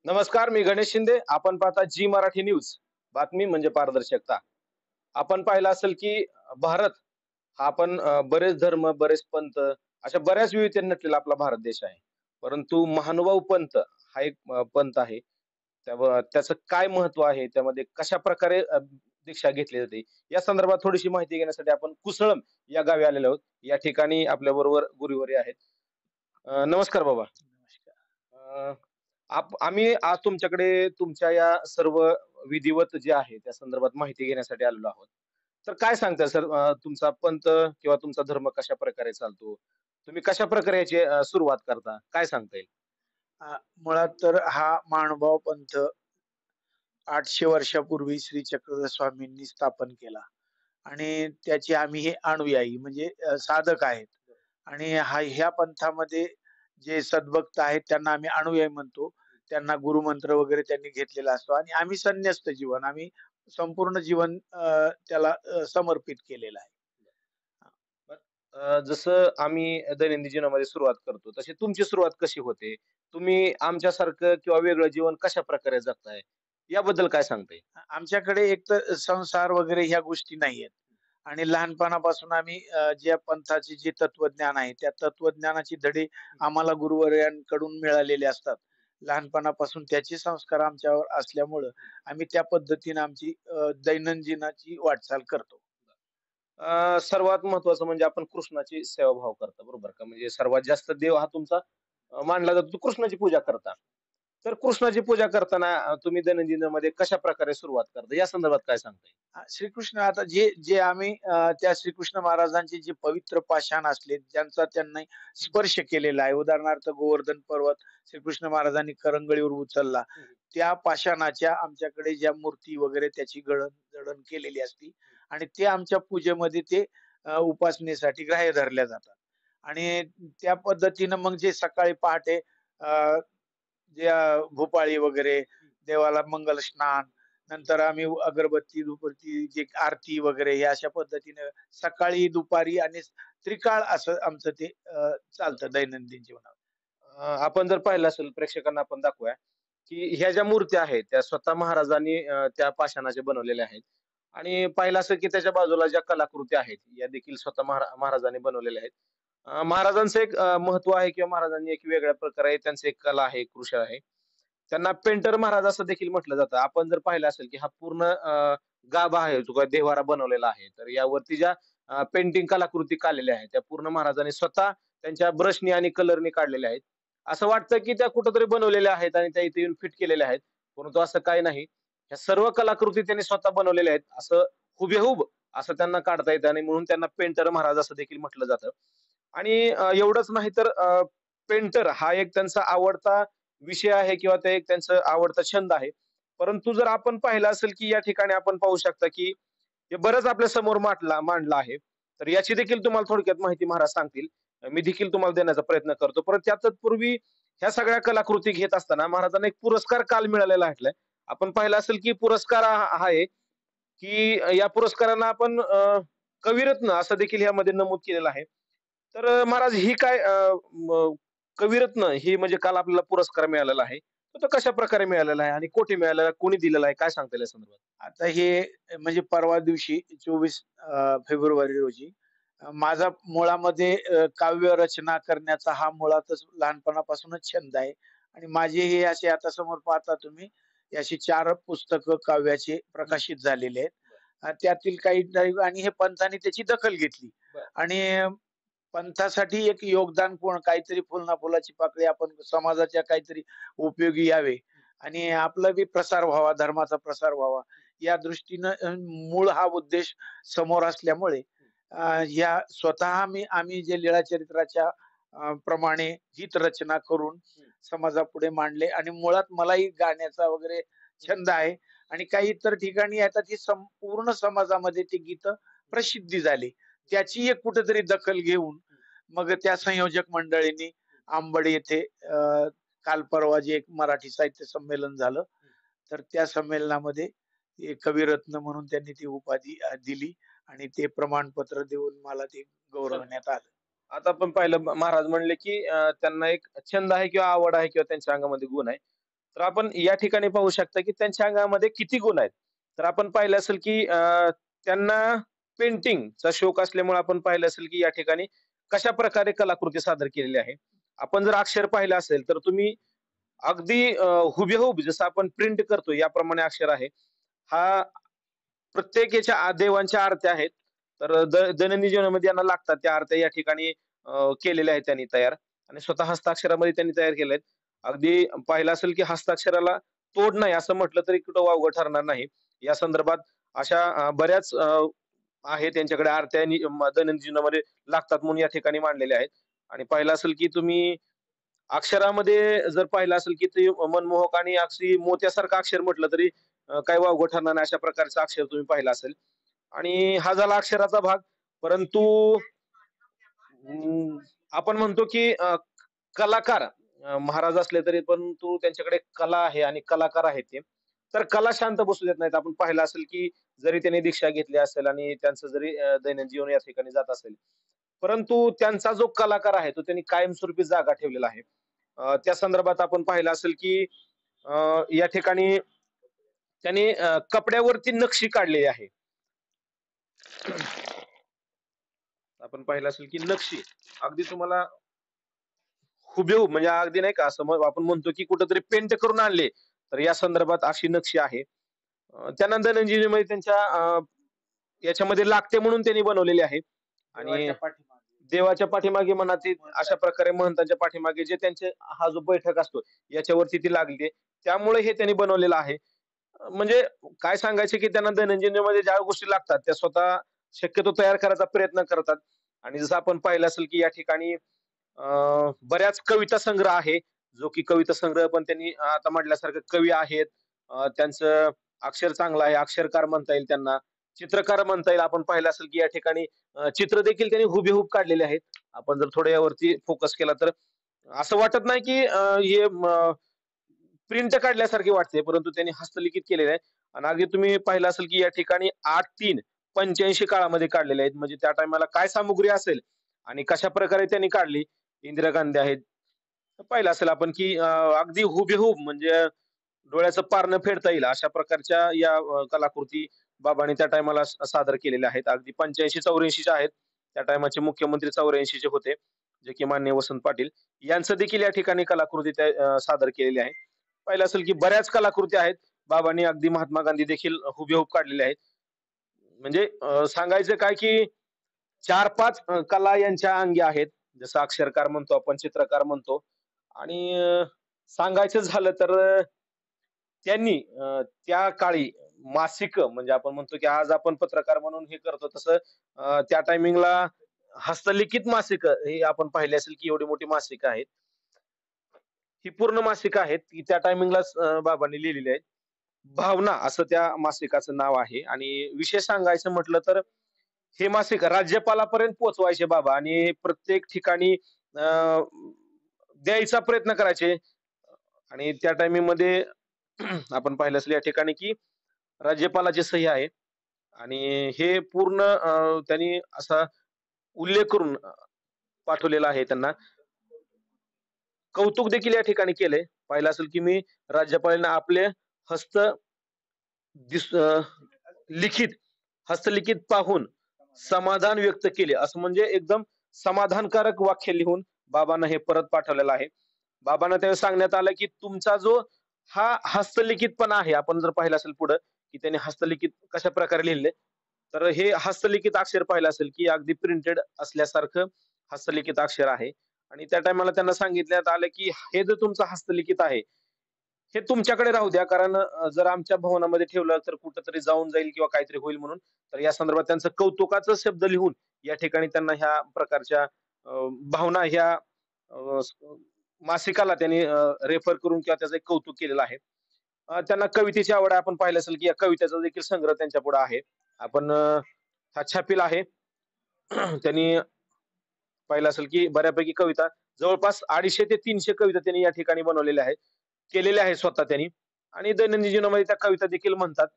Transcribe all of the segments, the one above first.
नमस्कार, मी गणेश शिंदे. आपण पाहता जी मराठी न्यूज. बातमी म्हणजे पारदर्शकता. आपण पाहिलं असेल की भारत हा आपण बरेच धर्म, बरेच पंथ अशा बऱ्याच विविधतेने नटलेला आपला भारत देश आहे. परंतु महानुभाव पंथ हा एक पंथ आहे. त्याचं काय महत्व आहे, त्यामध्ये कशाप्रकारे दीक्षा घेतली जाते, या संदर्भात थोडीशी माहिती घेण्यासाठी आपण कुसळम या गावी आलेलो आहोत. या ठिकाणी आपल्याबरोबर गुरुवर्य आहेत. नमस्कार बाबा. अ, आम्ही आज तुमच्याकडे तुमच्या या सर्व विधिवत जे आहे त्या संदर्भात माहिती घेण्यासाठी आलेलो आहोत. तर काय सांगता सर, तुमचा पंथ किंवा तुमचा धर्म कशा प्रकारे चालतो? तुम्ही कशा प्रकारे याची सुरुवात करता? काय सांगता येईल? मुळात तर हा महानुभाव पंथ 800 वर्षापूर्वी श्री चक्रधर स्वामींनी स्थापन केला आणि त्याचे आम्ही हे अनुयायी म्हणजे साधक आहेत. आणि ह्या पंथामध्ये जे सद्भक्त आहेत त्यांना आम्ही अनुयायी म्हणतो. त्यांना गुरुमंत्र वगैरे त्यांनी घेतलेला असतो आणि आम्ही संन्यस्त जीवन, आम्ही संपूर्ण जीवन त्याला समर्पित केलेलं आहे. जसं आम्ही दैनंदिन जीवनामध्ये सुरुवात करतो, तशी तुमची सुरुवात कशी होते? तुम्ही आमच्यासारखं किंवा वेगळं जीवन कशा प्रकारे जगताय? याबद्दल काय सांगता येईल? आमच्याकडे एक तर संसार वगैरे ह्या गोष्टी नाहीयेत आणि लहानपणापासून आम्ही ज्या पंथाचे जे तत्वज्ञान आहे, त्या तत्वज्ञानाची धडे आम्हाला गुरुवर्यांकडून मिळालेले असतात. लहानपणापासून त्याचे संस्कार आमच्यावर असल्यामुळं आम्ही त्या पद्धतीने आमची दैनंदिनाची वाटचाल करतो. सर्वात महत्वाचं म्हणजे आपण कृष्णाची सेवाभाव करता, बरोबर का? म्हणजे सर्वात जास्त देव हा तुमचा मानला जातो, तो कृष्णाची पूजा करता. तर कृष्णाची पूजा करताना तुम्ही दैनंदिनमध्ये कशाप्रकारे सुरुवात करता? या संदर्भात काय सांगता येईल? श्रीकृष्ण आता जे जे आम्ही त्या श्रीकृष्ण महाराजांचे जे पवित्र पाषाण असले, ज्यांचा त्यांनी स्पर्श केलेला आहे. उदाहरणार्थ गोवर्धन पर्वत श्रीकृष्ण महाराजांनी करंगळीवर उचलला. त्या पाषाणाच्या आमच्याकडे ज्या मूर्ती वगैरे त्याची जडण केलेली असती आणि ते आमच्या पूजेमध्ये ते उपासनेसाठी ग्राह्य धरल्या जातात. आणि त्या पद्धतीनं मग जे सकाळी पहाटे जे भोपाळी वगैरे, देवाला मंगल स्नान, नंतर आम्ही अगरबत्ती, धूपबत्ती, जे आरती वगैरे हे अशा पद्धतीने सकाळी, दुपारी आणि त्रिकाळ असं आमचं ते चालतं दैनंदिन जीवनात. आपण जर पाहिलं असेल, प्रेक्षकांना आपण दाखवूया, की ह्या ज्या मूर्त्या आहेत त्या स्वतः महाराजांनी त्या पाषाणाचे बनवलेल्या आहेत. आणि पाहिलं असेल की त्याच्या बाजूला ज्या कलाकृती आहेत, या देखील स्वतः महाराजांनी बनवलेल्या आहेत. महाराजांचं एक महत्व आहे किंवा महाराजांनी एक वेगळ्या प्रकारे त्यांचं एक कला आहे, कृषी आहे. त्यांना पेंटर महाराज असं देखील म्हटलं जातं. आपण जर पाहिलं असेल की हा पूर्ण गाभा आहे, जो काही देव्हारा बनवलेला आहे. तर यावरती ज्या पेंटिंग कलाकृती काढलेल्या आहेत, त्या पूर्ण महाराजांनी स्वतः त्यांच्या ब्रशनी आणि कलरनी काढलेल्या आहेत. असं वाटतं की त्या कुठेतरी बनवलेल्या आहेत आणि त्या इथे येऊन फिट केलेल्या आहेत. परंतु असं काही नाही. ह्या सर्व कलाकृती त्यांनी स्वतः बनवलेल्या आहेत. असं हुबेहूब असं त्यांना काढता येतं आणि म्हणून त्यांना पेंटर महाराज असं देखील म्हटलं जातं. आणि एवढंच नाही तर पेंटर हा एक त्यांचा आवडता विषय आहे किंवा ते एक त्यांचं आवडता छंद आहे. परंतु जर आपण पाहिलं असेल की या ठिकाणी आपण पाहू शकता की हे बरंच आपल्या समोर मांडलं आहे. तर याची देखील तुम्हाला थोडक्यात माहिती महाराज सांगतील. मी देखील तुम्हाला देण्याचा प्रयत्न करतो. परंतु त्या तत्पूर्वी ह्या सगळ्या कलाकृती घेत असताना महाराजांना एक पुरस्कार काल मिळालेला आहे. आपण पाहिलं असेल की पुरस्कार हा आहे की या पुरस्कारांना आपण कविरत्न असं देखील यामध्ये नमूद केलेलं आहे. तर महाराज ही काय कविरत्न ही म्हणजे काल आपल्याला पुरस्कार मिळालेला आहे. तर तो कशाप्रकारे मिळालेला आहे आणि कोठे मिळालेला आहे? कोणी दिलेला आहे? काय सांगता येईल या संदर्भात? आता हे म्हणजे परवा दिवशी 24 फेब्रुवारी रोजी माझा मुळामध्ये काव्य रचना करण्याचा हा मुळातच लहानपणापासूनच छंद आहे आणि माझे हे असे आता समोर पाहता तुम्ही हे अशी 4 पुस्तकं काव्याचे हं. प्रकाशित झालेले आहेत. बरं, त्यातील काही काही आणि हे पंथाने त्याची दखल घेतली बरं. आणि पंथासाठी एक योगदान कोण काहीतरी फुल ना फुलाची पाकळी आपण समाजाच्या काहीतरी उपयोगी यावे आणि आपला बी प्रसार व्हावा, धर्माचा प्रसार व्हावा या दृष्टीनं मूळ हा उद्देश समोर असल्यामुळे या स्वतः आम्ही जे लीळाचरित्राच्या प्रमाणे गीत रचना करून हं, समाजापुढे मांडले आणि मुळात मलाही गाण्याचा वगैरे हं, छंद आहे आणि काही इतर ठिकाणी आता ती संपूर्ण समाजामध्ये ती गीतं प्रसिद्धी झाली. त्याची एक कुठेतरी दखल घेऊन हं, मग त्या संयोजक मंडळींनी हं, अंबड येथे काल परवा जे एक मराठी साहित्य संमेलन झालं, हं. तर त्या संमेलनामध्ये ते कविरत्न म्हणून त्यांनी ती उपाधी दिली आणि ते प्रमाणपत्र देऊन मला ते गौरवण्यात आलं. आता आपण पाहिलं महाराज म्हणले, की त्यांना एक छंद आहे किंवा आवड आहे किंवा त्यांच्या अंगामध्ये गुण आहे. तर आपण या ठिकाणी पाहू शकता, की त्यांच्या अंगामध्ये किती गुण आहेत. तर आपण पाहिलं असेल, की त्यांना पेंटिंगचा शौक असल्यामुळे आपण पाहिलं असेल, की या ठिकाणी कशाप्रकारे कलाकृती सादर केलेली आहे. आपण जर अक्षर पाहिलं असेल, तर तुम्ही अगदी हुबेहूब जसं आपण प्रिंट करतो याप्रमाणे अक्षर आहे. हा प्रत्येक याच्या देवांच्या आरत्या आहेत. तर दैनंदिन जीवनामध्ये यांना लागतात त्या आरत्या या ठिकाणी केलेल्या आहेत त्यांनी तयार आणि स्वतः हस्ताक्षरामध्ये त्यांनी तयार केल्या आहेत. अगदी पाहिलं असेल की हस्ताक्षराला तोड नाही असं म्हटलं तरी कुठं वावगं ठरणार नाही. या संदर्भात अशा बऱ्याच आहेत त्यांच्याकडे आरत्या दैनंदिन जीवनामध्ये लागतात म्हणून या ठिकाणी मांडलेल्या आहेत. आणि पाहिलं असेल की तुम्ही अक्षरामध्ये जर पाहिलं असेल की ते मनमोहक आणि अगदी मोत्यासारखं अक्षर म्हटलं तरी काही वावगं ठरणार नाही अशा प्रकारचं अक्षर तुम्ही पाहिलं असेल. आणि हा झाला अक्षराचा भाग. परंतु आपण म्हणतो की कलाकार महाराज असले तरी परंतु त्यांच्याकडे कला आहे आणि कलाकार आहेत ते. तर कला शांत बसू देत नाहीत. आपण पाहिलं असेल की जरी त्यांनी दीक्षा घेतली असेल आणि त्यांचं जरी दैनंदिन जीवन या ठिकाणी जात असेल, परंतु त्यांचा जो कलाकार आहे तो त्यांनी कायमस्वरूपी जागा ठेवलेला आहे. त्या संदर्भात आपण पाहिलं असेल की या ठिकाणी त्यांनी कपड्यावरती नक्षी काढलेली आहे. आपण पाहिलं असेल की नक्षी अगदी तुम्हाला हुबेहूब म्हणजे अगदी नाही का असं मग आपण म्हणतो की कुठेतरी पेंट करून आणले, तर या संदर्भात अशी नक्षी आहे. त्यानंतर इंजिनिअरिंगमध्ये त्यांच्या याच्यामध्ये लागते म्हणून त्यांनी बनवलेली आहे आणि देवाच्या पाठीमागे. देवाच्या पाठीमागे म्हणा ती अशा प्रकारे महंतांच्या पाठीमागे जे त्यांचे हा जो बैठक असतो याच्यावरती ती लागली. त्यामुळे हे त्यांनी बनवलेलं आहे. म्हणजे काय सांगायचं की त्यांना दैनंदिन जीवनामध्ये ज्या गोष्टी लागतात त्या स्वतः शक्यतो तयार करायचा प्रयत्न करतात आणि जसं आपण पाहिलं असेल की या ठिकाणी बऱ्याच कविता संग्रह आहे, जो की कविता संग्रह पण त्यांनी आता म्हटल्यासारखं कवी आहेत. त्यांचं अक्षर चांगलं आहे, अक्षरकार म्हणता येईल त्यांना. चित्रकार म्हणता येईल. आपण पाहिलं असेल की या ठिकाणी चित्र देखील त्यांनी हुबेहूब काढलेले आहेत. आपण जर थोडं यावरती फोकस केला तर असं वाटत नाही की हे प्रिंट काढल्यासारखी वाटते, परंतु त्यांनी हस्तलिखित केलेलं आहे आणि अगदी तुम्ही पाहिलं असेल की या ठिकाणी 8-3-85 काळामध्ये काढलेले आहेत. म्हणजे त्या टाईमाला काय सामुग्री असेल आणि कशाप्रकारे त्यांनी काढली. इंदिरा गांधी आहेत. पाहिलं असेल आपण की अगदी हुबेहूब म्हणजे डोळ्याचं पारणं फेडता येईल अशा प्रकारच्या या कलाकृती बाबांनी त्या टाईमाला सादर केलेल्या आहेत. अगदी 85-84 च्या आहेत. त्या टाईमाचे मुख्यमंत्री 84 चे होते, जे की माननीय वसंत पाटील. यांचं देखील या ठिकाणी कलाकृती त्या सादर केलेली आहे. पाहिलं असेल की बऱ्याच कलाकृती आहेत. बाबांनी अगदी महात्मा गांधी देखील हुबेहूब काढलेले आहेत. म्हणजे सांगायचं काय की 4-5 कला यांच्या अंगी आहेत. जसं अक्षरकार म्हणतो आपण, चित्रकार म्हणतो आणि सांगायचं झालं तर त्यांनी त्या काळी मासिकं म्हणजे आपण म्हणतो की आज आपण पत्रकार म्हणून हे करतो तसं त्या टायमिंगला हस्तलिखित मासिकं हे आपण पाहिले असेल की एवढी मोठी मासिकं आहेत. ही पूर्ण मासिकं आहेत, की त्या टायमिंगलाच बाबांनी लिहिलेली आहेत. भावना असं त्या मासिकाचं नाव आहे आणि विशेष सांगायचं म्हटलं तर हे मासिक राज्यपालापर्यंत पोहोचवायचे बाबा आणि प्रत्येक ठिकाणी अ, द्यायचा प्रयत्न करायचे आणि त्या टायमिंगमध्ये आपण पाहिलं असेल या ठिकाणी, की राज्यपालाची सही आहे आणि हे पूर्ण त्यांनी असा उल्लेख करून पाठवलेला आहे त्यांना. कौतुक देखील या ठिकाणी केलंय. पाहिलं असेल, की मी राज्यपालांना आपले हस्त दिस लिखित हस्तलिखित पाहून समाधान व्यक्त केले. असं म्हणजे एकदम समाधानकारक वाक्य लिहून बाबांना हे परत पाठवलेलं आहे. बाबांना त्यावेळेस सांगण्यात आलं, की तुमचा जो हा हस्तलिखितपणा आहे, आपण जर पाहिलं असेल पुढं, की त्यांनी हस्तलिखित कशाप्रकारे लिहिले. तर हे हस्तलिखित अक्षर पाहिलं असेल, की अगदी प्रिंटेड असल्यासारखं हस्तलिखित अक्षर आहे आणि त्या टाईमाला त्यांना सांगितण्यात आलं, की हे जे तुमचं हस्तलिखित आहे, हे तुमच्याकडे राहू द्या. कारण जर आमच्या भवनामध्ये ठेवलं तर कुठेतरी जाऊन जाईल किंवा काहीतरी होईल म्हणून. तर या संदर्भात त्यांचं कौतुकाचा शब्द लिहून या ठिकाणी त्यांना ह्या प्रकारच्या भावना ह्या मासिकाला त्यांनी रेफर करून किंवा त्याचं एक कौतुक केलेलं आहे. त्यांना कवितेची आवड आहे. आपण पाहिलं असेल, की या कवितेचा देखील संग्रह त्यांच्यापुढे आहे. आपण हा छापील आहे. त्यांनी पाहिलं असेल, की बऱ्यापैकी कविता जवळपास 250 ते 300 कविता त्यांनी या ठिकाणी बनवलेल्या आहेत. केलेल्या आहेत स्वतः त्यांनी आणि दैनंदिन जीवनामध्ये त्या कविता देखील म्हणतात.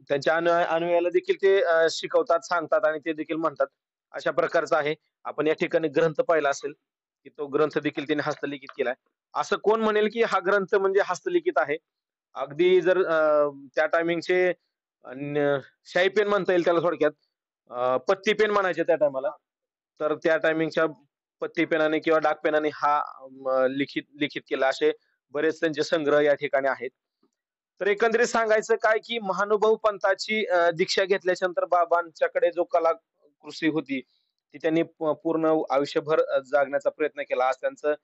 त्यांच्या अनुयायाला देखील ते शिकवतात, सांगतात आणि ते देखील म्हणतात. अशा प्रकारचं आहे. आपण या ठिकाणी ग्रंथ पाहिला असेल, की तो ग्रंथ देखील त्यांनी हस्तलिखित केलाय. असं कोण म्हणेल, की हा ग्रंथ म्हणजे हस्तलिखित आहे? अगदी जर त्या टायमिंगचे शाई पेन म्हणता येईल त्याला थोडक्यात. पत्ती पेन म्हणायचे त्या टायमाला. तर त्या टायमिंगच्या पत्ती पेनाने किंवा डाक पेनाने हा लिखित लिखित केला. असे बरेच त्यांचे संग्रह या ठिकाणी आहेत. तर एकंदरीत सांगायचं काय, की महानुभाव पंथाची दीक्षा घेतल्याच्या नंतर बाबांच्याकडे जो कलाकृती होती, ती त्यांनी पूर्ण आयुष्यभर जगण्याचा प्रयत्न केला. आज त्यांचं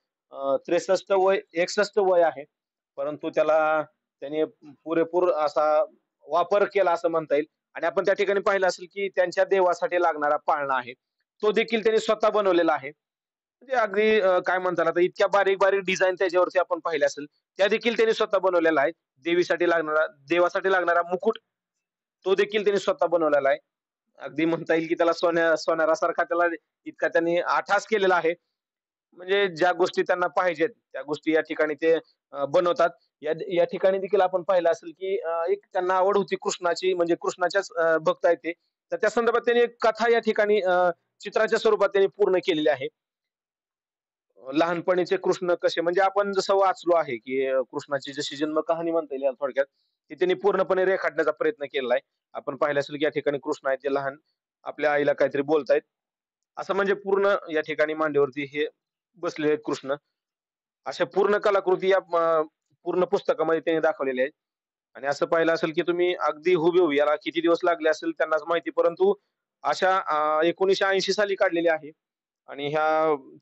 63 वय 61 वय आहे. परंतु त्याला त्यांनी पुरेपूर असा वापर केला असं म्हणता येईल. आणि आपण त्या ठिकाणी पाहिलं असेल, की त्यांच्या देवासाठी लागणारा पाळणा आहे. तो देखील त्यांनी स्वतः बनवलेला आहे. म्हणजे अगदी काय म्हणतात आता इतक्या बारीक-बारीक डिझाइन त्याच्यावरती आपण पाहिले असेल, त्या देखील त्यांनी स्वतः बनवलेला आहे. देवासाठी लागणारा मुकुट, तो देखील त्यांनी स्वतः बनवलेला आहे. अगदी म्हणता येईल, की त्याला सोनारासारखा त्याला इतका त्यांनी आठास केलेला आहे. म्हणजे ज्या गोष्टी त्यांना पाहिजेत, त्या गोष्टी या ठिकाणी ते बनवतात. या या ठिकाणी देखील आपण पाहिलं असेल, की एक त्यांना आवड होती कृष्णाची, म्हणजे कृष्णाच्याच भक्त आहेत ते. तर त्या संदर्भात त्यांनी एक कथा या ठिकाणी चित्राच्या स्वरूपात त्यांनी पूर्ण केलेली आहे. लहानपणीचे कृष्ण कसे म्हणजे आपण जसं वाचलो आहे, की कृष्णाची जशी जन्म कहाणी म्हणता येईल याला थोडक्यात, ती त्यांनी पूर्णपणे रेखाटण्याचा प्रयत्न केलेला आहे. आपण पाहिलं असेल, की या ठिकाणी कृष्ण आहेत, ते लहान आपल्या आईला काहीतरी बोलतायत. असं म्हणजे पूर्ण या ठिकाणी मांडीवरती हे बसलेले आहेत कृष्ण. अशा पूर्ण कलाकृती या पूर्ण पुस्तकामध्ये त्यांनी दाखवलेल्या आहेत. आणि असं पाहिलं असेल, की तुम्ही अगदी हुबेहूब याला किती दिवस लागले असेल त्यांनाच माहिती. परंतु अशा 1980 साली काढलेली आहे. आणि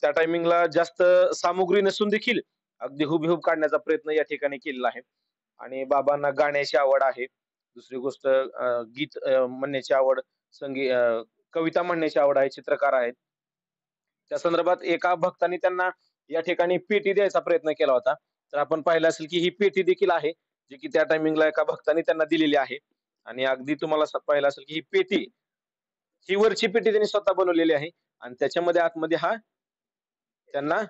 त्या टायमिंगला जास्त सामुग्री नसून देखील अगदी हुबेहूब काढण्याचा प्रयत्न या ठिकाणी केलेला आहे. आणि बाबांना गाण्याची आवड आहे. दुसरी गोष्ट गीत म्हणण्याची आवड, कविता म्हणण्याची आवड आहे, चित्रकार आहेत. त्या संदर्भात एका भक्ताने त्यांना या ठिकाणी पेटी द्यायचा प्रयत्न केला होता. तर आपण पाहिलं असेल, की ही पेटी देखील आहे, जी की त्या टायमिंगला एका भक्ताने त्यांना दिलेली आहे. आणि अगदी तुम्हाला पाहिलं असेल, की ही पेटी, ही वरची पेटी त्यांनी स्वतः बनवलेली आहे आणि त्याच्यामध्ये आतमध्ये हा त्यांना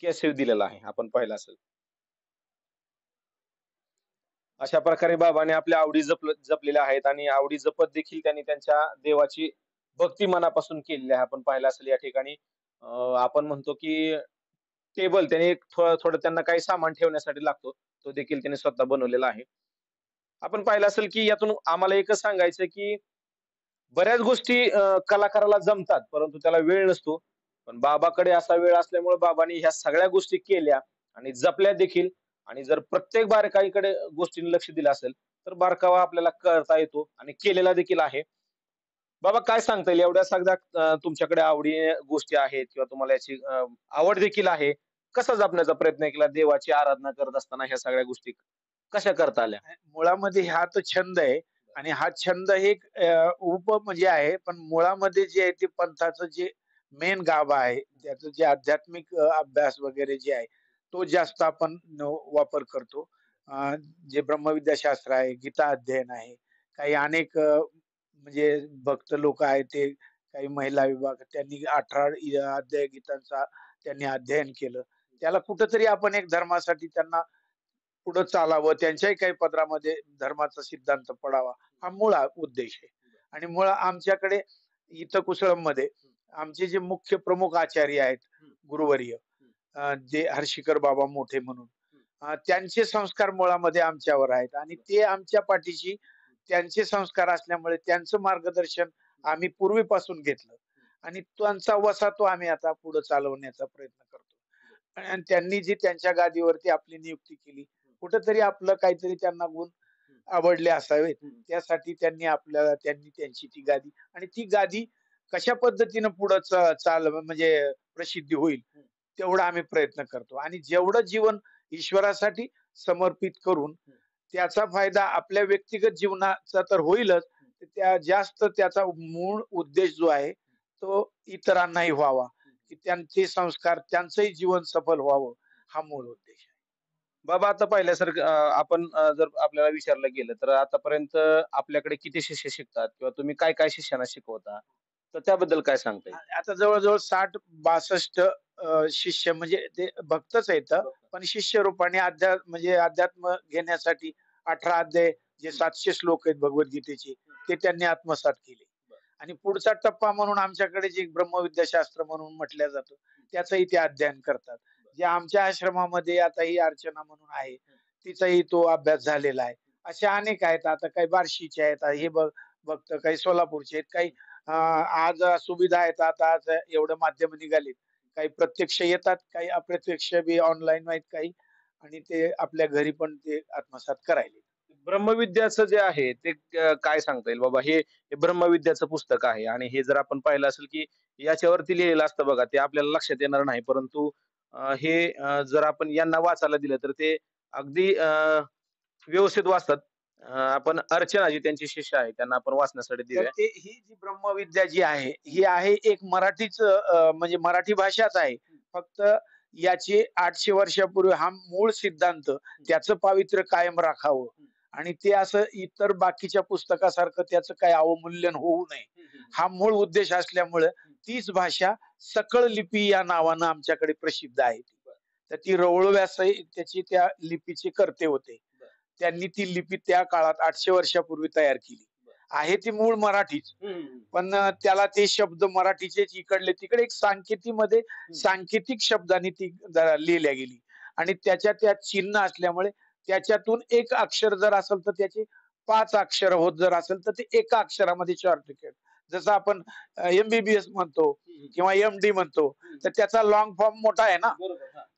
कॅसेट दिलेला आहे. आपण पाहिलं असेल. अशा प्रकारे बाबांनी आपल्या आवडी जपलेल्या आहेत आणि आवडी जपत देखील त्यांनी त्यांच्या देवाची भक्ती मनापासून केलेली आहे. आपण पाहिलं असेल या ठिकाणी आपण म्हणतो, की टेबल त्याने एक थोडं त्यांना काही सामान ठेवण्यासाठी लागतो. तो देखील त्यांनी स्वतः बनवलेला आहे. आपण पाहिलं असेल, की यातून आम्हाला एकच सांगायचं की बऱ्याच गोष्टी कलाकाराला जमतात, परंतु त्याला वेळ नसतो. पण बाबाकडे असा वेळ असल्यामुळे बाबांनी ह्या सगळ्या गोष्टी केल्या आणि जपल्या देखील. आणि जर प्रत्येक बारकाईकडे गोष्टींनी लक्ष दिलं असेल, तर बारकावा आपल्याला करता येतो आणि केलेला देखील आहे. बाबा काय सांगता येईल एवढ्या सगळ्या तुमच्याकडे आवडी गोष्टी आहेत किंवा तुम्हाला याची आवड देखील आहे. कसा जपण्याचा प्रयत्न केला देवाची आराधना करत असताना ह्या सगळ्या गोष्टी कशा करता आल्या? मुळामध्ये हा तर छंद आहे आणि हा छंद हे एक म्हणजे आहे. पण मुळामध्ये जे आहे ते पंथाचं जे मेन गाभा आहे, त्याचं जे आध्यात्मिक अभ्यास वगैरे जे आहे, तो जास्त आपण वापर करतो. अ, जे ब्रह्मविद्याशास्त्र आहे, गीता अध्ययन आहे. काही अनेक म्हणजे भक्त लोकं आहेत ते काही महिला विभाग त्यांनी 18 अध्याय गीतांचा त्यांनी अध्ययन केलं. त्याला कुठेतरी आपण एक धर्मासाठी त्यांना पुढे चालावं, त्यांच्याही काही पदरामध्ये धर्माचा सिद्धांत पडावा, हा मूळ उद्देश आहे. आणि मुळात आमच्याकडे इथं कुसळमध्ये आमचे जे मुख्य प्रमुख आचार्य आहेत, गुरुवर्य जे हर्षिकर बाबा मोठे म्हणून त्यांचे संस्कार मुळामध्ये आमच्यावर आहेत आणि ते आमच्या पाठीशी त्यांचे संस्कार असल्यामुळे त्यांचं मार्गदर्शन आम्ही पूर्वीपासून घेतलं आणि त्यांचा वसा तो आम्ही आता पुढे चालवण्याचा प्रयत्न करतो. आणि त्यांनी जी त्यांच्या गादीवरती आपली नियुक्ती केली, कुठेतरी आपलं काहीतरी त्यांना गुण आवडले असावेत. त्यासाठी त्यांनी त्यांची ती गादी आणि ती गादी कशा पद्धतीनं पुढं म्हणजे प्रसिद्धी होईल, तेवढा आम्ही प्रयत्न करतो आणि जेवढं जीवन ईश्वरासाठी समर्पित करून त्याचा फायदा आपल्या व्यक्तिगत जीवनाचा तर होईलच, त्या जास्त त्याचा मूळ उद्देश जो आहे, तो इतरांनाही व्हावा, की त्यांचे संस्कार, त्यांचंही जीवन सफल व्हावं, हा मूळ उद्देश आहे. बाबा आता पाहिल्यासारखं आपण जर आपल्याला विचारलं गेलं तर आतापर्यंत आपल्याकडे किती शिष्य शिकतात किंवा तुम्ही काय शिष्यांना शिकवता? तर त्याबद्दल काय सांगता येईल? आता जवळ-जवळ 60-62 शिष्य म्हणजे ते भक्तच आहेत. पण शिष्य रूपाने म्हणजे अध्यात्म घेण्यासाठी 18 अध्याय जे 700 श्लोक आहेत भगवद्गीतेचे, ते त्यांनी आत्मसात केले. आणि पुढचा टप्पा म्हणून आमच्याकडे जे ब्रह्मविद्याशास्त्र म्हणून म्हटलं जातं, त्याचंही ते अध्ययन करतात. जे आमच्या आश्रमामध्ये आता ही अर्चना म्हणून आहे, तिचाही तो अभ्यास झालेला आहे. असे अनेक आहेत. आता काही बार्शीचे आहेत, हे भक्त काही सोलापूरचे आहेत, काही आज सुविधा आहेत. आता आज एवढं माध्यम निघालीत. काही प्रत्यक्ष येतात, काही अप्रत्यक्ष बी ऑनलाईन आहेत काही आणि ते आपल्या घरी पण ते आत्मसात करायले. ब्रह्मविद्याचं जे आहे ते काय सांगता येईल बाबा हे ब्रह्मविद्याचं पुस्तक आहे आणि हे जर आपण पाहिलं असेल की याच्यावरती लिहिलेलं असतं बघा ते आपल्याला लक्षात येणार नाही. परंतु जर आपण यांना वाचायला दिलं तर ते अगदी व्यवस्थित वाचतात. आपण अर्चना जी त्यांची शिष्य आहे त्यांना आपण वाचण्यासाठी तर देऊया. ते ही जी ब्रह्मविद्या जी आहे, ही आहे एक म्हणजे मराठी भाषाच आहे. फक्त याची 800 वर्षापूर्वी हा मूळ सिद्धांत त्याचं पावित्र्य कायम राखावं आणि ते असं इतर बाकीच्या पुस्तकासारखं त्याचं काही अवमूल्यन होऊ नये. हा मूळ उद्देश असल्यामुळे तीच भाषा सकळ लिपी या नावानं आमच्याकडे प्रसिद्ध आहे. तर ती रवळ व्यासही त्याची त्या लिपीचे कर्ते होते. त्यांनी ती लिपी त्या काळात 800 वर्षापूर्वी तयार केली. आहे ती मूळ मराठीच. पण त्याला ते शब्द मराठीचेच इकडले-तिकडे एक सांकेतीमध्ये सांकेतिक शब्दांनी ती जरा लिहिल्या गेली आणि त्याच्या त्यात चिन्ह असल्यामुळे त्याच्यातून एक अक्षर जर असेल तर त्याचे 5 अक्षर होत जर असेल तर ते एका अक्षरामध्ये शॉर्टकट. जसं आपण एम-बी-बी-एस म्हणतो किंवा एम-डी म्हणतो, तर त्याचा लाँग फॉर्म मोठा आहे ना.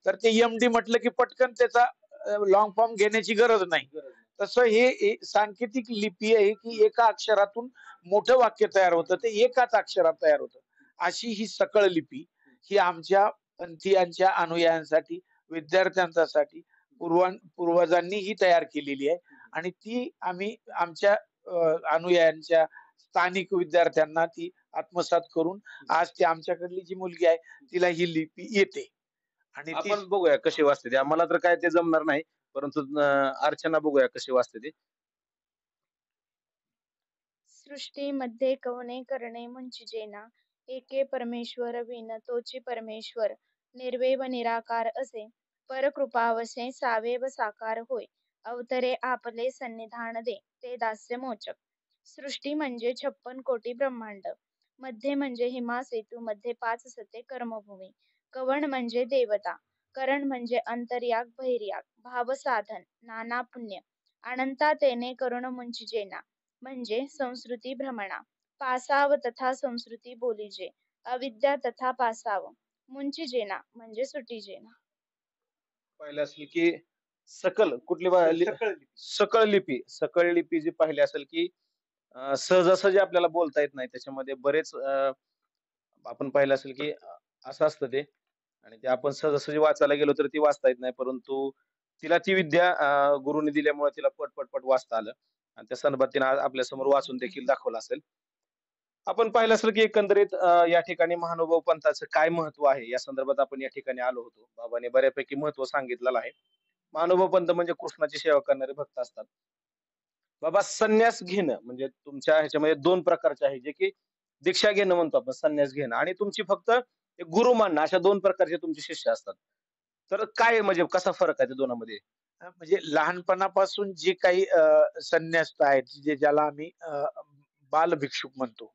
तर ते एम-डी म्हटलं की पटकन त्याचा लाँग फॉर्म घेण्याची गरज नाही. तसं हे सांकेतिक लिपी आहे की एका अक्षरातून मोठं वाक्य तयार होतं ते एकाच अक्षरात तयार होतं. अशी ही सकळ लिपी ही आमच्या पंथीयांच्या अनुयायांसाठी, विद्यार्थ्यांसाठी पूर्वजांनी ही तयार केलेली आहे आणि ती आम्ही आमच्या अनुयायांच्या स्थानिक विद्यार्थ्यांना ती आत्मसात करून आज ती आमच्याकडली जी मुलगी आहे तिला ही लिपी येते. आणि ती आपण बघूया कशी वाचते ती. मला तर काय ते जमणार नाही. परंतु अर्चना बघूया कशी वाचते ती. सृष्टीमध्ये कवने करणे म्हणजेना एके परमेश्वर विन तोची परमेश्वर निर्वैव निराकार असे परकृपावसे सावेव साकार होय अवतरे आपले सन्निधान दे ते दास्य मोचक. सृष्टी म्हणजे 56 कोटी ब्रह्मांड, मध्ये म्हणजे हिमासेतू मध्ये 5 सते कर्मभूमी, कवण म्हणजे देवता, करण म्हणजे अंतर्याग बहिर्याग, भावसाधन नाना पुण्य, अनंता तेने करुण मुंचिजेना म्हणजे संस्कृती भ्रमणा, पासाव तथा संस्कृती बोलीजे, अविद्या तथा पासाव, मुंचिजेना म्हणजे सुटीजेना. पाहिलं असेल की सकल कुठली सकळ लिपी. सकळ लिपी जी पाहिली असेल की सहजासहजी आपल्याला बोलता येत नाही. त्याच्यामध्ये बरेच आपण पाहिलं असेल की असं असतं ते आणि ते आपण सहजासहजी वाचायला गेलो तर ती वाचता येत नाही. परंतु तिला ती विद्या गुरुनी दिल्यामुळे तिला पट वाचता आलं आणि त्या संदर्भात तिने आपल्यासमोर वाचून देखील दाखवलं असेल. आपण पाहिलं असेल की एकंदरीत या ठिकाणी महानुभाव पंथाचं काय महत्व आहे या संदर्भात आपण या ठिकाणी आलो होतो. बाबांनी बऱ्यापैकी महत्व सांगितलेलं आहे. महानुभाव पंथ म्हणजे कृष्णाची सेवा करणारे भक्त असतात. बाबा संन्यास घेणं म्हणजे तुमच्या ह्याच्यामध्ये 2 प्रकारचे आहे जे की दीक्षा घेणं म्हणतो आपण संन्यास घेणं आणि तुमची फक्त एक गुरु मानणं अशा 2 प्रकारचे तुमचे शिष्य असतात. तर काय म्हणजे कसा फरक आहे त्या दोनामध्ये? म्हणजे लहानपणापासून जे काही संन्यस्त आहेत, जे ज्याला आम्ही बालभिक्षुक म्हणतो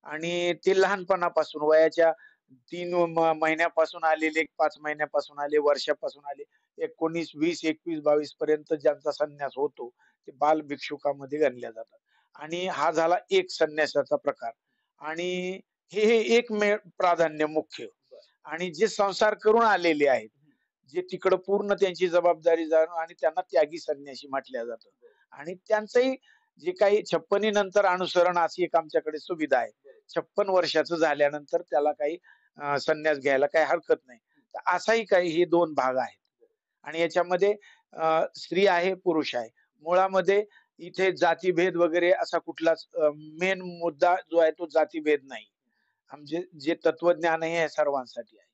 आणि ते लहानपणापासून वयाच्या 3 महिन्यापासून आलेले, 5 महिन्यापासून आले, वर्षापासून आले, 19, 20, 21, 22 पर्यंत ज्यांचा संन्यास होतो, ते बालभिक्षुकामध्ये गणल्या जातात. आणि हा झाला एक संन्यासाचा प्रकार आणि हे एक प्राधान्य मुख्य आणि जे संसार करून आलेले आहेत, जे तिकडं पूर्ण त्यांची जबाबदारी जाणून आणि त्यांना त्यागी संन्यासी म्हटलं जातं. आणि त्यांचंही जे काही 56 नंतर अनुसरण अशी एक आमच्याकडे सुविधा आहे. 56 वर्षाचं झाल्यानंतर त्याला काही संन्यास घ्यायला काही हरकत नाही. तर असाही काही हे 2 भाग आहेत. आणि याच्यामध्ये स्त्री आहे, पुरुष आहे. मुळामध्ये इथे जातीभेद वगैरे असा कुठलाच मेन मुद्दा जो आहे तो जातीभेद नाही. आमचे जे तत्वज्ञान आहे हे सर्वांसाठी आहे.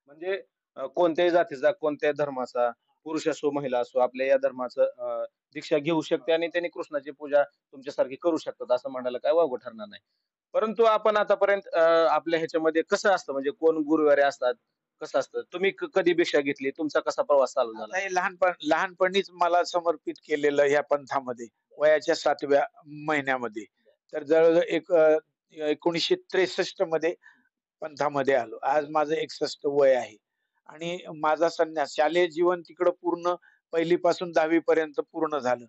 म्हणजे कोणत्याही जातीचा, कोणत्याही धर्माचा, पुरुष असो, महिला असो, आपल्या या धर्माचं दीक्षा घेऊ शकते आणि त्यांनी कृष्णाची पूजा तुमच्यासारखी करू शकतात, असं म्हणायला काही वावगं ठरणार नाही. परंतु आपण आतापर्यंत आपल्या ह्याच्यामध्ये कसं असतं म्हणजे कोण गुरुवारी असतात, कसं असतं? तुम्ही कधी दीक्षा घेतली? तुमचा कसा प्रवास चालू झाला? आता हे लहानपणीच मला समर्पित केलेलं या पंथामध्ये वयाच्या 7व्या महिन्यामध्ये. तर जवळ-जवळ 1963 मध्ये पंथामध्ये आलो. आज माझं 61 वय आहे आणि माझा संन्यास शालेय जीवन तिकडं पूर्ण 1ली पासून 10वी पर्यंत पूर्ण झालं.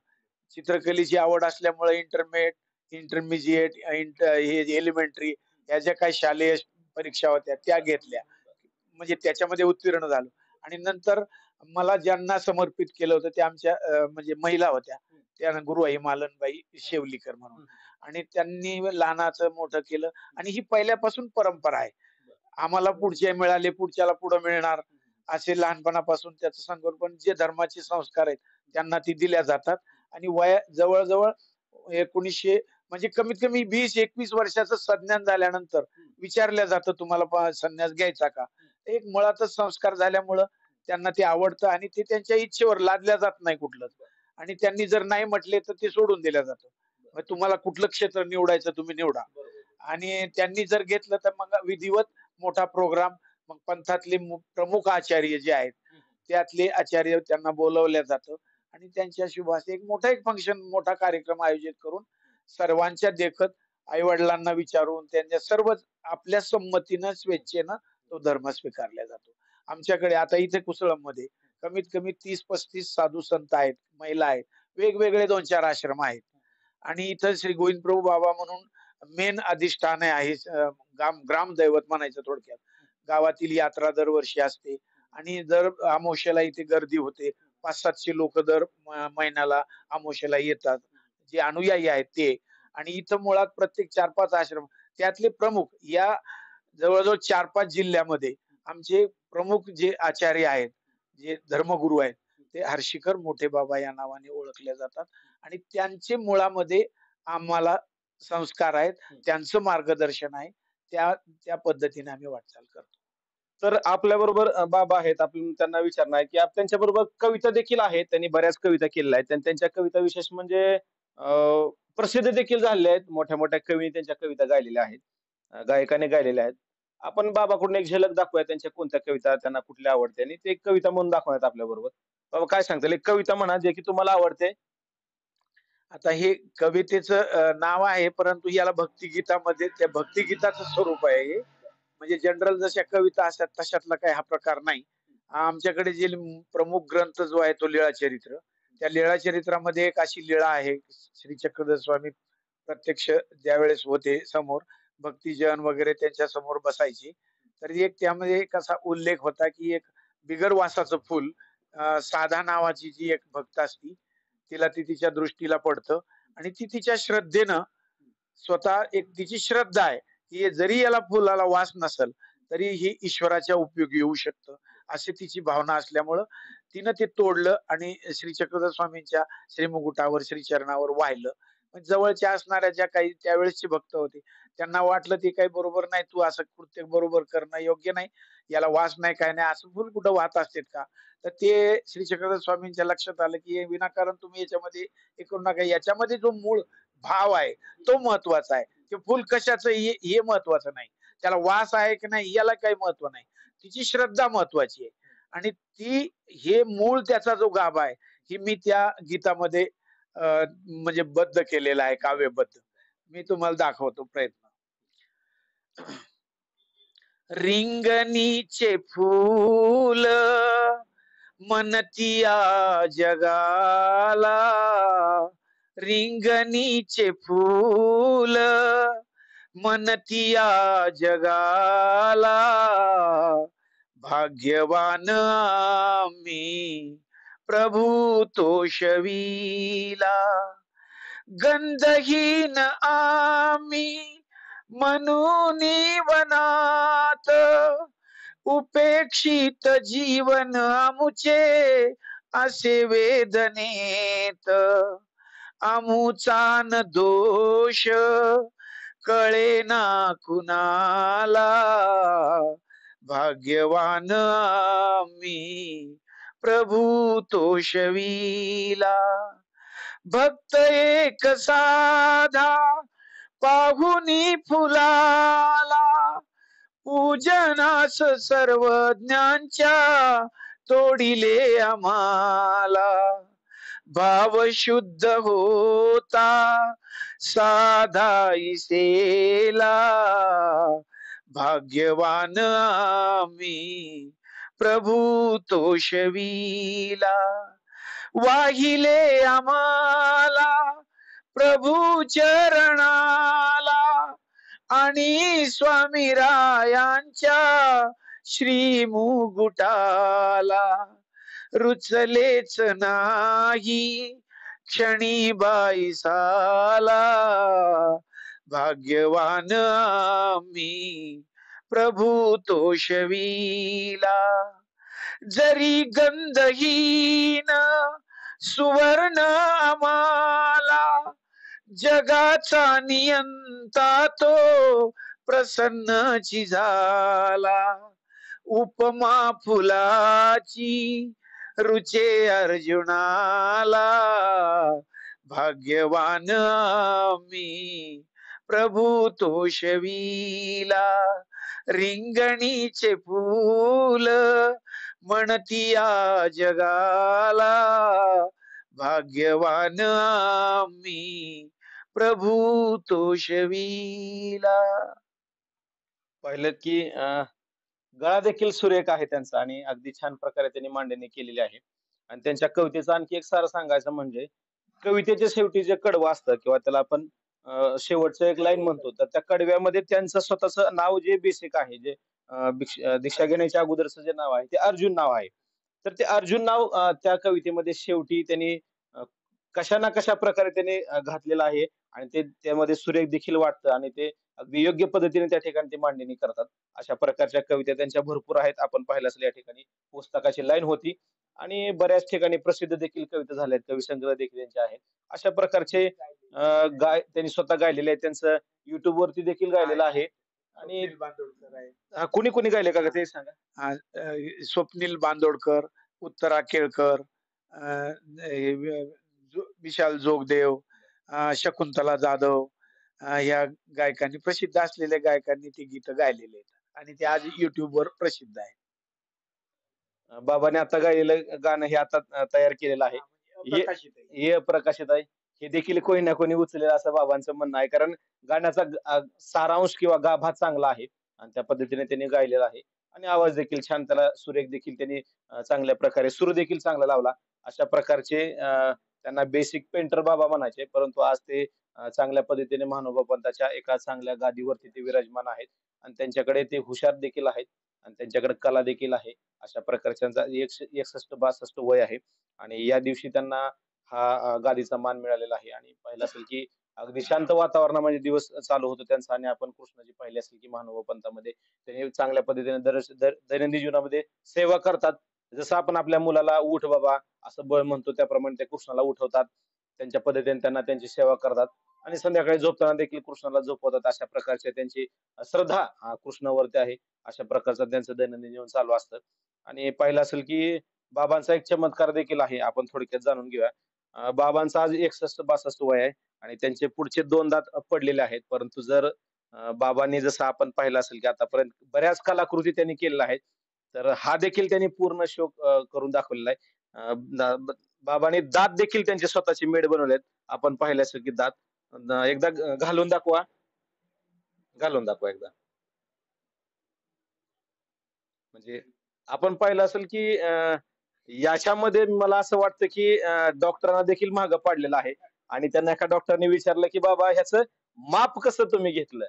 चित्रकलेची आवड असल्यामुळे इंटरमिजिएट, हे एलिमेंटरी या ज्या काही शालेय परीक्षा होत्या त्या घेतल्या. म्हणजे त्याच्यामध्ये उत्तीर्ण झालो आणि नंतर मला ज्यांना समर्पित केलं होतं त्या आमच्या म्हणजे महिला होत्या. त्या गुरुआई मालनबाई शेवलीकर म्हणून आणि त्यांनी लहानाचं मोठं केलं आणि ही पहिल्यापासून परंपरा आहे. आम्हाला पुढचे मिळाले, पुढच्याला पुढं मिळणार असे लहानपणापासून त्याचं संगोपन जे धर्माचे संस्कार आहेत त्यांना ती दिल्या जातात आणि जवळ-जवळ 1900 म्हणजे कमीत कमी 20-21 वर्षाचं संज्ञान झाल्यानंतर विचारलं जातं तुम्हाला संन्यास घ्यायचा का? एक मुळातच संस्कार झाल्यामुळं त्यांना ते आवडतं आणि ते त्यांच्या इच्छेवर लादल्या जात नाही कुठलंच. आणि त्यांनी जर नाही म्हटले तर ते सोडून दिलं जातं. मग तुम्हाला कुठलं क्षेत्र निवडायचं तुम्ही निवडा. आणि त्यांनी जर घेतलं तर मग विधिवत मोठा प्रोग्राम मग पंथातले प्रमुख आचार्य जे आहेत, त्यातले आचार्य त्यांना बोलावलं जातं आणि त्यांच्या शुभास एक फंक्शन, मोठा कार्यक्रम आयोजित करून सर्वांच्या देखत आई-वडिलांना विचारून त्यांच्या सर्वच आपल्या संमतीनं, स्वेच्छेनं तो धर्म स्वीकारला जातो. आमच्याकडे आता इथे कुसळममध्ये कमीत कमी 30-35 साधू संत आहेत, महिला आहेत. वेगवेगळे 2-4 आश्रम आहेत. आणि इथं श्री गोविंद प्रभू बाबा म्हणून मेन अधिष्ठान आहे. ग्रामदैवत म्हणायचं थोडक्यात. गावातील यात्रा दरवर्षी असते आणि दर अमावास्येला इथे गर्दी होते. 500-700 लोकं दर महिन्याला अमावास्येला येतात. जे अनुयायी आहेत ते आणि इथं मुळात प्रत्येक 4-5 आश्रम त्यातले प्रमुख या जवळ-जवळ 4-5 जिल्ह्यामध्ये आमचे प्रमुख जे आचार्य आहेत, जे धर्मगुरू आहेत, ते हर्षिकर मोठे बाबा या नावाने ओळखले जातात आणि त्यांचे मुळामध्ये आम्हाला संस्कार आहेत, त्यांचं मार्गदर्शन आहे. त्या त्या पद्धतीने आम्ही वाटचाल करतो. तर आपल्याबरोबर बाबा आहेत. आपण त्यांना विचारणार आहे, की त्यांच्याबरोबर कविता देखील आहेत. त्यांनी बऱ्याच कविता केलेल्या आहेत आणि त्यांच्या कविता विशेष म्हणजे प्रसिद्ध देखील झालेल्या आहेत. मोठ्या-मोठ्या कवींनी त्यांच्या कविता गायलेल्या आहेत. गायकाने गायलेल्या आहेत. आपण बाबाकडून एक झलक दाखवूया त्यांच्या कोणत्या कविता त्यांना कुठल्या आवडते आणि ते एक कविता म्हणून दाखवण्यात आपल्याबरोबर. बाबा काय सांगताल? एक कविता म्हणा जे की तुम्हाला आवडते. आता हे कवितेचं नाव आहे, परंतु याला भक्तिगीतामध्ये त्या भक्तिगीताचं स्वरूप आहे हे. म्हणजे जनरल जशा कविता असतात तशातला काही हा प्रकार नाही. आमच्याकडे जे प्रमुख ग्रंथ जो आहे तो लीळाचरित्र. त्या लीळाचरित्रामध्ये एक अशी लीळा आहे, श्री चक्रधर स्वामी प्रत्यक्ष ज्यावेळेस होते समोर, भक्तिजन वगैरे त्यांच्या समोर बसायचे. तर एक त्यामध्ये एक असा उल्लेख होता, की एक बिगर वासाचं फुल साधा नावाची जी एक भक्त असती, तिला ती तिच्या दृष्टीला पडतं आणि ती तिच्या श्रद्धेनं स्वतः एक तिची श्रद्धा आहे, की जरी याला फुलाला वास नसेल, तरी हे ईश्वराच्या उपयोगी येऊ शकतं. अशी तिची भावना असल्यामुळं तिनं ते तोडलं आणि श्री चक्रधर स्वामींच्या श्रीमुकुटावर, श्रीचरणावर वाहिलं. मग जवळच्या असणाऱ्या ज्या काही त्यावेळेसचे भक्त होते, त्यांना वाटलं ते काही बरोबर नाही, तू असं कृत्य बरोबर करणं योग्य नाही. याला वास नाही, काय नाही, असं फुल कुठं वाहत असतात का? तर ते श्री चक्रधर स्वामींच्या लक्षात आलं, की हे विनाकारण तुम्ही याच्यामध्ये हे करू नका. याच्यामध्ये जो मूळ भाव आहे, तो महत्वाचा आहे. ते फुल कशाचं हे महत्वाचं नाही. त्याला वास आहे की नाही याला काही महत्व नाही. तिची श्रद्धा महत्वाची आहे. आणि ती हे मूळ त्याचा जो गाभा आहे, ही मी त्या गीतामध्ये म्हणजे बद्ध केलेला आहे, काव्यबद्ध. मी तुम्हाला दाखवतो प्रयत्न. रिंगणीचे फूल म्हणतिया जगाला, रिंगणीचे फूल म्हणतिया जगाला, भाग्यवान आम्ही प्रभू तोषविला. गंधहीन आम्ही म्हणून वनात, उपेक्षित जीवन आमुचे असे वेदनेत. आमुचा न दोष कळेना कुणाला, भाग्यवान आम्ही प्रभू तोषविला. भक्त एक साधा पाहुनी फुलाला, पूजनास सर्वज्ञांच्या तोडिले आम्हाला. भाव शुद्ध होता साधा इसेला, भाग्यवान आम्ही प्रभू तोषविला. वाहिले आम्हाला प्रभू चरणाला, आणि स्वामी रायांच्या श्री मुगुटाला. रुचलेच नाही क्षणी बाईसाला, भाग्यवान आम्ही प्रभू तोषविला. जरी गंधहीन सुवर्ण आम्हाला, जगाचा नियंता तो प्रसन्नची झाला. उपमा फुलाची रुचे अर्जुनाला, भाग्यवान आम्ही प्रभू तोषविला. रिंगणीचे फूल म्हणतिया जगाला, भाग्यवान आम्ही प्रभू तोषविला. पाहिलं की गळा देखील सुरेख आहे त्यांचा आणि अगदी छान प्रकारे त्यांनी मांडणी केलेली आहे. आणि त्यांच्या कवितेचा आणखी एक सार सांगायचं म्हणजे कवितेच्या शेवटी जे कडवं असतं किंवा त्याला आपण शेवटचं एक लाईन म्हणतो, तर त्या कडव्यामध्ये त्यांचं स्वतःचं नाव जे बेसिक आहे, जे दीक्षा घेण्याच्या अगोदरचं जे नाव आहे ते अर्जुन नाव आहे. तर ते अर्जुन नाव त्या कवितेमध्ये शेवटी त्यांनी अ, कशा ना कशा प्रकारे त्यांनी घातलेलं आहे आणि ते त्यामध्ये सुरेख देखील वाटतं आणि ते अगदी योग्य पद्धतीने त्या ठिकाणी ते मांडणी करतात. अशा प्रकारच्या कविता त्यांच्या भरपूर आहेत. आपण पाहिलं असेल या ठिकाणी पुस्तकाची लाईन होती आणि बऱ्याच ठिकाणी प्रसिद्ध देखील कविता झाल्या आहेत. कविसंग्रह देखील त्यांचे आहेत. अशा प्रकारचे त्यांनी स्वतः गायलेले आहेत. त्यांचं YouTube वरती देखील गायलेलं आहे आणि स्वप्नील बांदोडकर आहे. कुणी कुणी गायले का ते सांगा? स्वप्नील बांदोडकर, उत्तरा केळकर, विशाल जोगदेव, शकुंतला जाधव, या गायकांनी, प्रसिद्ध असलेल्या गायकांनी ती गीतं गायलेली आहेत आणि ते आज YouTube वर प्रसिद्ध आहे. बाबांनी आता गायलेलं गाणं हे आता तयार केलेलं आहे. हे प्रकाशित आहे. हे प्रकाशित आहे. हे देखील कोणी ना कोणी उचललेलं असं बाबांचं म्हणणं आहे. कारण गाण्याचा सारांश किंवा गाभा चांगला आहे आणि त्या पद्धतीने त्यांनी गायलेला आहे आणि आवाज देखील छान, त्याला सुरेख देखील त्यांनी चांगल्या प्रकारे सूर देखील चांगला लावला. अशा प्रकारचे त्यांना बेसिक पेंटर बाबा म्हणायचे. परंतु आज ते चांगल्या पद्धतीने महानुभाव पंथाच्या एका चांगल्या गादीवरती ते विराजमान आहेत आणि त्यांच्याकडे ते हुशार देखील आहेत आणि त्यांच्याकडे कला देखील आहे. अशा प्रकारचे त्यांचा 61-62 वय आहे आणि या दिवशी त्यांना हा गादीचा मान मिळालेला आहे आणि पाहिलं असेल की अगदी शांत वातावरणामध्ये दिवस चालू होतो त्यांचा आणि आपण कृष्णाजी पाहिले असेल की महानुभाव पंथामध्ये त्यांनी चांगल्या पद्धतीने दैनंदिन जीवनामध्ये सेवा करतात. जसं आपण आपल्या मुलाला उठ बाबा असं बळ म्हणतो, त्याप्रमाणे ते कृष्णाला उठवतात. त्यांच्या पद्धतीने त्यांना त्यांची सेवा करतात आणि संध्याकाळी झोपताना देखील कृष्णाला झोपवतात. अशा प्रकारचे त्यांची श्रद्धा कृष्णावरती आहे. अशा प्रकारचं त्यांचं दैनंदिन जीवन चालू असतं आणि पाहिलं असेल की बाबांचा एक चमत्कार देखील आहे. आपण थोडक्यात जाणून घेऊया. बाबांचं आज 61-62 वय आहे आणि त्यांचे पुढचे 2 दात पडलेले आहेत. परंतु जर बाबांनी जसं आपण पाहिलं असेल की आतापर्यंत बऱ्याच कलाकृती त्यांनी केलेल्या आहेत. तर हा देखील त्यांनी पूर्ण शो करून दाखवलेला आहे. बाबांनी दात देखील त्यांचे स्वतःचे मेड बनवलेत. आपण पाहिलं असेल की दात एकदा घालून दाखवा. घालून दाखवा एकदा. म्हणजे आपण पाहिलं असेल की याच्यामध्ये मला असं वाटतं की डॉक्टरांना देखील मागं पाडलेलं आहे आणि त्यांना एका डॉक्टरने विचारलं की बाबा ह्याचं माप कसं तुम्ही घेतलं?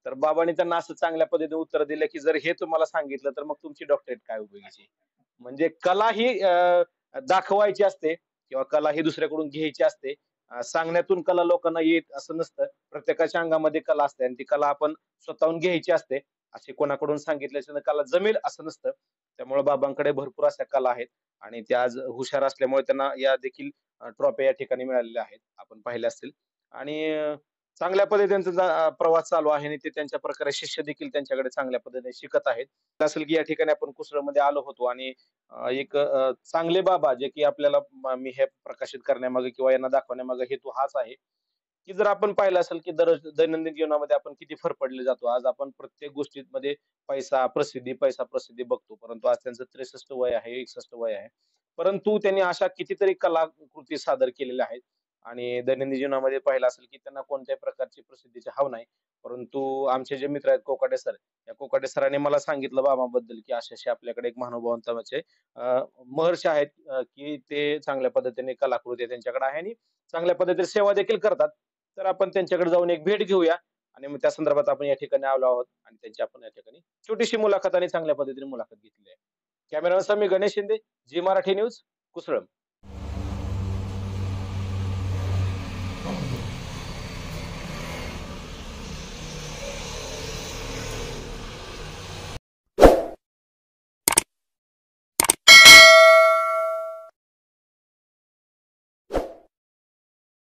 तर बाबांनी त्यांना असं चांगल्या पद्धतीने उत्तर दिलं की जर हे तुम्हाला सांगितलं तर मग तुमची डॉक्टरेट काय उपयोगीची? म्हणजे कला ही दाखवायची असते किंवा कला ही दुसऱ्याकडून घ्यायची असते. सांगण्यातून कला लोकांना येत असं नसतं. प्रत्येकाच्या अंगामध्ये कला असते आणि ती कला आपण स्वतःहून घ्यायची असते. अशी कोणाकडून सांगितल्याच्यानं कला जमेल असं नसतं. त्यामुळे बाबांकडे भरपूर अशा कला आहेत आणि ते आज हुशार असल्यामुळे त्यांना या देखील ट्रॉफी या ठिकाणी मिळालेल्या आहेत. आपण पाहिल्या असतील आणि चांगल्या पद्धतीने त्यांचा प्रवास चालू आहे आणि ते त्यांच्या प्रकारे शिष्य देखील त्यांच्याकडे चांगल्या पद्धतीने शिकत आहेत. असेल की या ठिकाणी आपण कुसळमध्ये आलो होतो आणि एक चांगले बाबा जे की आपल्याला मी हे प्रकाशित करण्यामागे किंवा यांना दाखवण्यामागे हेतू हाच आहे, की जर आपण पाहिलं असेल की दैनंदिन जीवनामध्ये आपण किती फरफडले जातो. आज आपण प्रत्येक गोष्टीमध्ये पैसा, प्रसिद्धी, पैसा, प्रसिद्धी बघतो. परंतु आज त्यांचं 63 वय आहे, 61 वय आहे. परंतु त्यांनी अशा कितीतरी कलाकृती सादर केलेल्या आहेत आणि दैनंदिन जीवनामध्ये पाहिलं असेल की त्यांना कोणत्याही प्रकारची प्रसिद्धीची हाव नाही. परंतु आमचे जे मित्र आहेत कोकाटे सर, या कोकाटे सरांनी मला सांगितलं बाबांबद्दल की असे-असे आपल्याकडे एक महानुभावांचे महर्षी आहेत की ते चांगल्या पद्धतीने कलाकृती त्यांच्याकडे आहे आणि चांगल्या पद्धतीने सेवा देखील करतात. तर आपण त्यांच्याकडे जाऊन एक भेट घेऊया आणि मग त्या संदर्भात आपण या ठिकाणी आलो आहोत आणि त्यांची आपण या ठिकाणी छोटीशी मुलाखत आणि चांगल्या पद्धतीने मुलाखत घेतली आहे. कॅमेरामन मी गणेश शिंदे, झी मराठी न्यूज, कुसळम.